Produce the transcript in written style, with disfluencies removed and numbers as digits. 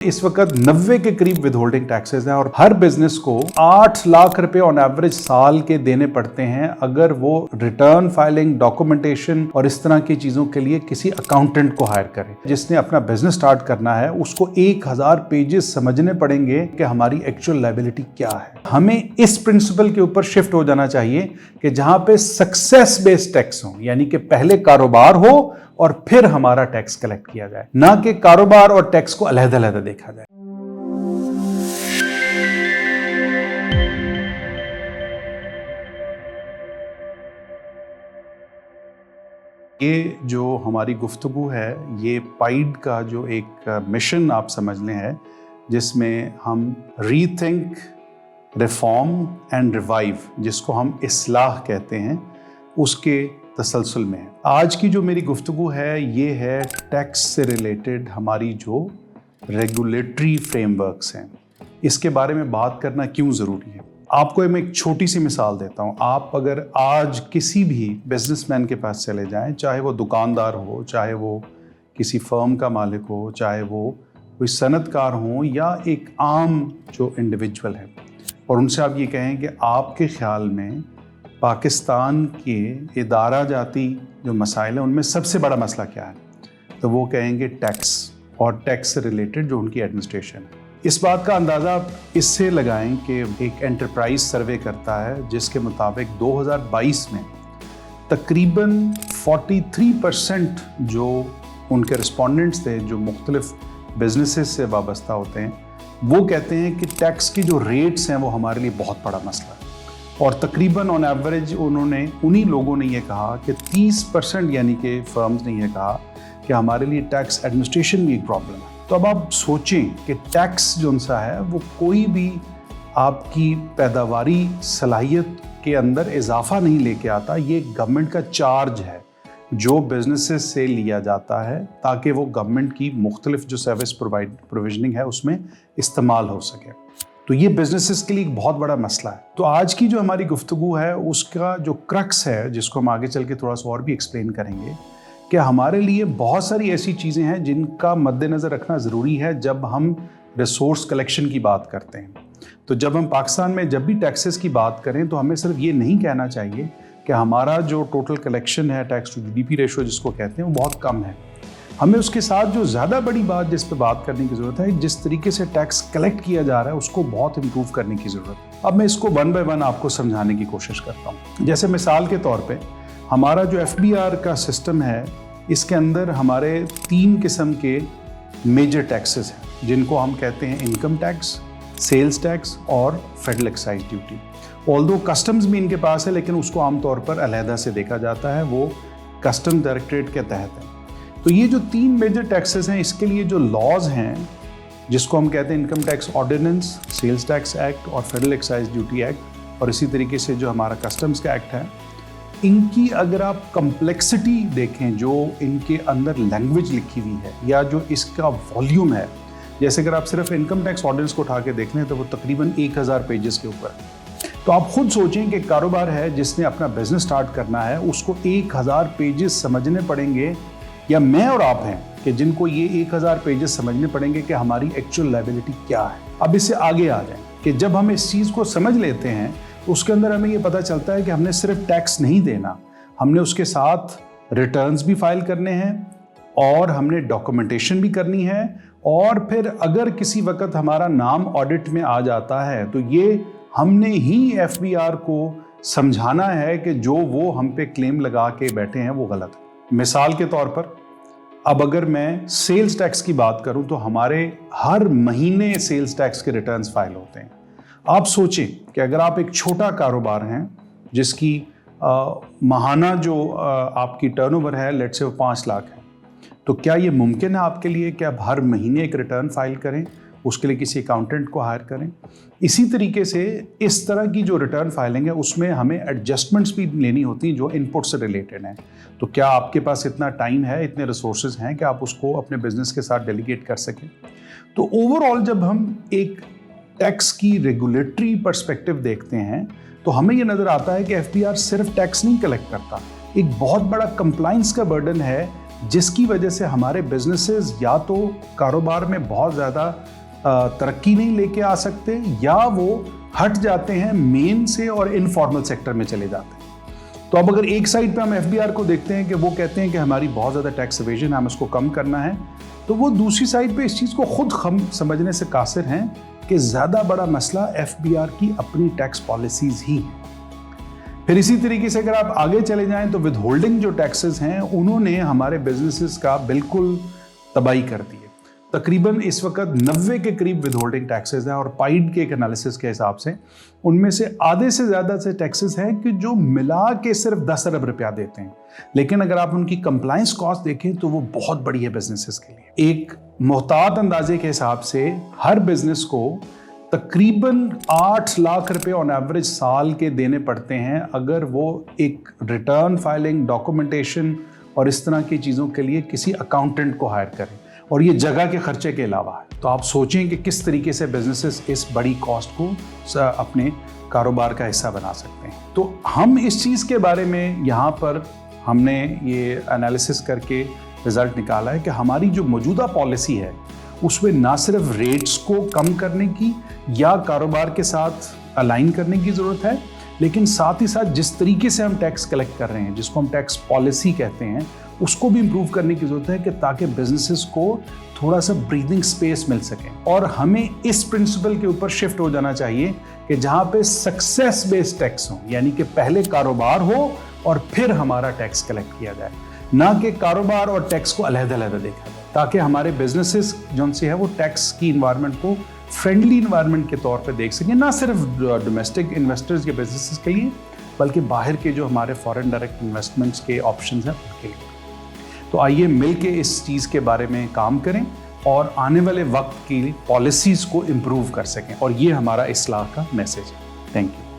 इस वक्त 90 के करीब विदहोल्डिंग टैक्सेस हैं और हर बिजनेस को 8 लाख रुपए ऑन एवरेज साल के देने पड़ते हैं अगर वो रिटर्न फाइलिंग, डॉक्यूमेंटेशन और इस तरह की चीजों के लिए किसी अकाउंटेंट को हायर करे। जिसने अपना बिजनेस स्टार्ट करना है उसको 1000 पेजेस समझने पड़ेंगे कि हमारी एक्चुअल लायबिलिटी क्या है। हमें इस प्रिंसिपल के ऊपर शिफ्ट हो जाना चाहिए कि जहां पे सक्सेस बेस्ड टैक्स हो, यानी कि पहले कारोबार हो और फिर हमारा टैक्स कलेक्ट किया जाए, ना कि कारोबार और टैक्स को अलग-अलग देखा जाए। ये जो हमारी गुफ्तगू है ये पाइड का जो एक मिशन आप समझ लें है, जिसमें हम रीथिंक, रिफॉर्म एंड रिवाइव, जिसको हम इस्लाह कहते हैं, उसके तसलसल में है। आज की जो मेरी गुफ्तगू है ये है टैक्स से रिलेटेड हमारी जो रेगुलेटरी फ्रेमवर्क्स हैं, इसके बारे में बात करना क्यों ज़रूरी है। आपको मैं एक छोटी सी मिसाल देता हूँ। आप अगर आज किसी भी बिजनेसमैन के पास चले जाएं, चाहे वो दुकानदार हो, चाहे वो किसी फर्म का मालिक हो, चाहे वो कोई सनतकार हो या एक आम जो इंडिविजुअल है, और उनसे आप ये कहें कि आपके ख्याल में पाकिस्तान के इदारा जाती जो मसाइल हैं उनमें सबसे बड़ा मसला क्या है, तो वो कहेंगे टैक्स और टैक्स से रिलेटेड जो उनकी एडमिनिस्ट्रेशन है। इस बात का अंदाज़ा आप इससे लगाएं कि एक एंटरप्राइज सर्वे करता है जिसके मुताबिक 2022 में तकरीबन 43% जो उनके रिस्पोंडेंट्स थे जो मुख्तलिफ बिजनेसेस से वाबस्ता होते हैं, वो कहते हैं कि टैक्स की जो रेट्स हैं वो हमारे लिए बहुत बड़ा मसला है। और तकरीबन ऑन एवरेज उन्हीं लोगों ने ये कहा कि 30%, यानी कि फर्म्स ने ये कहा कि हमारे लिए टैक्स एडमिनिस्ट्रेशन भी एक प्रॉब्लम है। तो अब आप सोचें कि टैक्स जो सा है वो कोई भी आपकी पैदावारी सलाहियत के अंदर इजाफा नहीं लेके आता। ये गवर्नमेंट का चार्ज है जो बिजनेसेस से लिया जाता है ताकि वो गवर्नमेंट की मुख्तलिफ जो सर्विस प्रोविजनिंग है उसमें इस्तेमाल हो सके। तो ये बिजनेसेस के लिए एक बहुत बड़ा मसला है। तो आज की जो हमारी गुफ्तगू है उसका जो क्रक्स है, जिसको हम आगे चल के थोड़ा सा और भी एक्सप्लेन करेंगे, कि हमारे लिए बहुत सारी ऐसी चीज़ें हैं जिनका मद्देनज़र रखना ज़रूरी है जब हम रिसोर्स कलेक्शन की बात करते हैं। तो जब हम पाकिस्तान में जब भी टैक्सेस की बात करें तो हमें सिर्फ ये नहीं कहना चाहिए कि हमारा जो टोटल कलेक्शन है, टैक्स टू जीडीपी रेशो जिसको कहते हैं, वो बहुत कम है। हमें उसके साथ जो ज़्यादा बड़ी बात जिस पर बात करने की ज़रूरत है, जिस तरीके से टैक्स कलेक्ट किया जा रहा है उसको बहुत इम्प्रूव करने की ज़रूरत है। अब मैं इसको 1 बाय 1 आपको समझाने की कोशिश करता हूँ। जैसे मिसाल के तौर पे हमारा जो FBR का सिस्टम है, इसके अंदर हमारे 3 किस्म के मेजर टैक्सेस हैं जिनको हम कहते हैं इनकम टैक्स, सेल्स टैक्स और federal excise duty. Although customs भी इनके पास है लेकिन उसको आमतौर पर अलहदा से देखा जाता है, वो कस्टम डायरेक्टरेट के तहत है। तो ये जो 3 मेजर टैक्सेस हैं, इसके लिए जो लॉज हैं जिसको हम कहते हैं income tax ordinance, sales tax act और फेडरल एक्साइज ड्यूटी एक्ट, और इसी तरीके से जो हमारा कस्टम्स का एक्ट है, इनकी अगर आप कम्प्लेक्सिटी देखें, जो इनके अंदर लैंग्वेज लिखी हुई है या जो इसका वॉल्यूम है, जैसे अगर आप सिर्फ इनकम टैक्स ऑर्डिनेंस को उठा के देख लें तो वो तकरीबन 1000 पेजेस के ऊपर है। तो आप खुद सोचें कि कारोबार है जिसने अपना बिजनेस स्टार्ट करना है, उसको 1000 पेजेस समझने पड़ेंगे, या मैं और आप हैं कि जिनको ये 1000 पेजेस समझने पड़ेंगे कि हमारी एक्चुअल लायबिलिटी क्या है। अब इससे आगे आ जाएं कि जब हम इस चीज़ को समझ लेते हैं तो उसके अंदर हमें ये पता चलता है कि हमने सिर्फ टैक्स नहीं देना, हमने उसके साथ रिटर्न्स भी फाइल करने हैं और हमने डॉक्यूमेंटेशन भी करनी है, और फिर अगर किसी वक्त हमारा नाम ऑडिट में आ जाता है तो ये हमने ही FBR को समझाना है कि जो वो हम पे क्लेम लगा के बैठे हैं वो गलत है। मिसाल के तौर पर अब अगर मैं सेल्स टैक्स की बात करूं तो हमारे हर महीने सेल्स टैक्स के रिटर्न्स फाइल होते हैं। आप सोचें कि अगर आप एक छोटा कारोबार हैं जिसकी माहाना जो आपकी टर्नओवर है, लेट्स से वो 5 लाख है, तो क्या ये मुमकिन है आपके लिए कि आप हर महीने एक रिटर्न फाइल करें, उसके लिए किसी अकाउंटेंट को हायर करें? इसी तरीके से इस तरह की जो रिटर्न फाइलिंग है उसमें हमें एडजस्टमेंट्स भी लेनी होती हैं जो इनपुट से रिलेटेड हैं। तो क्या आपके पास इतना टाइम है, इतने रिसोर्सेज हैं कि आप उसको अपने बिजनेस के साथ डेलीगेट कर सकें? तो ओवरऑल जब हम एक टैक्स की रेगुलेटरी पर्सपेक्टिव देखते हैं तो हमें ये नज़र आता है कि FBR सिर्फ टैक्स नहीं कलेक्ट करता, एक बहुत बड़ा कंप्लाइंस का बर्डन है जिसकी वजह से हमारे बिजनेसेस या तो कारोबार में बहुत ज़्यादा तरक्की नहीं लेके आ सकते, या वो हट जाते हैं मेन से और इनफॉर्मल सेक्टर में चले जाते हैं। तो अब अगर एक साइड पे हम एफबीआर को देखते हैं कि वो कहते हैं कि हमारी बहुत ज़्यादा टैक्स एवेजन, हम इसको कम करना है, तो वो दूसरी साइड पे इस चीज़ को खुद हम समझने से कासिर हैं कि ज़्यादा बड़ा मसला एफबीआर की अपनी टैक्स पॉलिसीज़ ही हैं। फिर इसी तरीके से अगर आप आगे चले जाएं तो विद होल्डिंग जो टैक्सेस हैं उन्होंने हमारे बिजनेसेस का बिल्कुल तबाही कर दी है। तकरीबन इस वक्त 90 के करीब विद होल्डिंग टैक्सेस हैं, और पाइड के एक एनालिसिस के हिसाब से उनमें से आधे से ज़्यादा से टैक्सेस हैं कि जो मिला के सिर्फ 10 अरब रुपया देते हैं, लेकिन अगर आप उनकी कंप्लाइंस कॉस्ट देखें तो वो बहुत बड़ी है बिजनेसेस के लिए। एक मोहतात अंदाजे के हिसाब से हर बिजनेस को तकरीबन 8 लाख रुपए ऑन एवरेज साल के देने पड़ते हैं अगर वो एक रिटर्न फाइलिंग, डॉक्यूमेंटेशन और इस तरह की चीज़ों के लिए किसी अकाउंटेंट को हायर करें, और ये जगह के खर्चे के अलावा है। तो आप सोचें कि किस तरीके से बिजनेसेस इस बड़ी कॉस्ट को अपने कारोबार का हिस्सा बना सकते हैं। तो हम इस चीज़ के बारे में यहाँ पर हमने ये एनालिसिस करके रिजल्ट निकाला है कि हमारी जो मौजूदा पॉलिसी है उसमें ना सिर्फ रेट्स को कम करने की या कारोबार के साथ अलाइन करने की ज़रूरत है, लेकिन साथ ही साथ जिस तरीके से हम टैक्स कलेक्ट कर रहे हैं, जिसको हम टैक्स पॉलिसी कहते हैं, उसको भी इम्प्रूव करने की ज़रूरत है कि ताकि बिजनेसेस को थोड़ा सा ब्रीदिंग स्पेस मिल सके। और हमें इस प्रिंसिपल के ऊपर शिफ्ट हो जाना चाहिए कि जहाँ पे सक्सेस बेस्ड टैक्स हो, यानी कि पहले कारोबार हो और फिर हमारा टैक्स कलेक्ट किया जाए, ना कि कारोबार और टैक्स को अलग-अलग देखा जाए, ताकि हमारे बिजनेसेस जो से है वो टैक्स की इन्वायरमेंट को फ्रेंडली इन्वायरमेंट के तौर पे देख सकें, ना सिर्फ डोमेस्टिक इन्वेस्टर्स के बिजनेसेस के लिए बल्कि बाहर के जो हमारे फॉरेन डायरेक्ट इन्वेस्टमेंट्स के ऑप्शंस हैं उनके लिए। तो आइए मिलके इस चीज़ के बारे में काम करें और आने वाले वक्त की पॉलिसीज़ को इम्प्रूव कर सकें, और ये हमारा इस्लाह का मैसेज है। Thank you.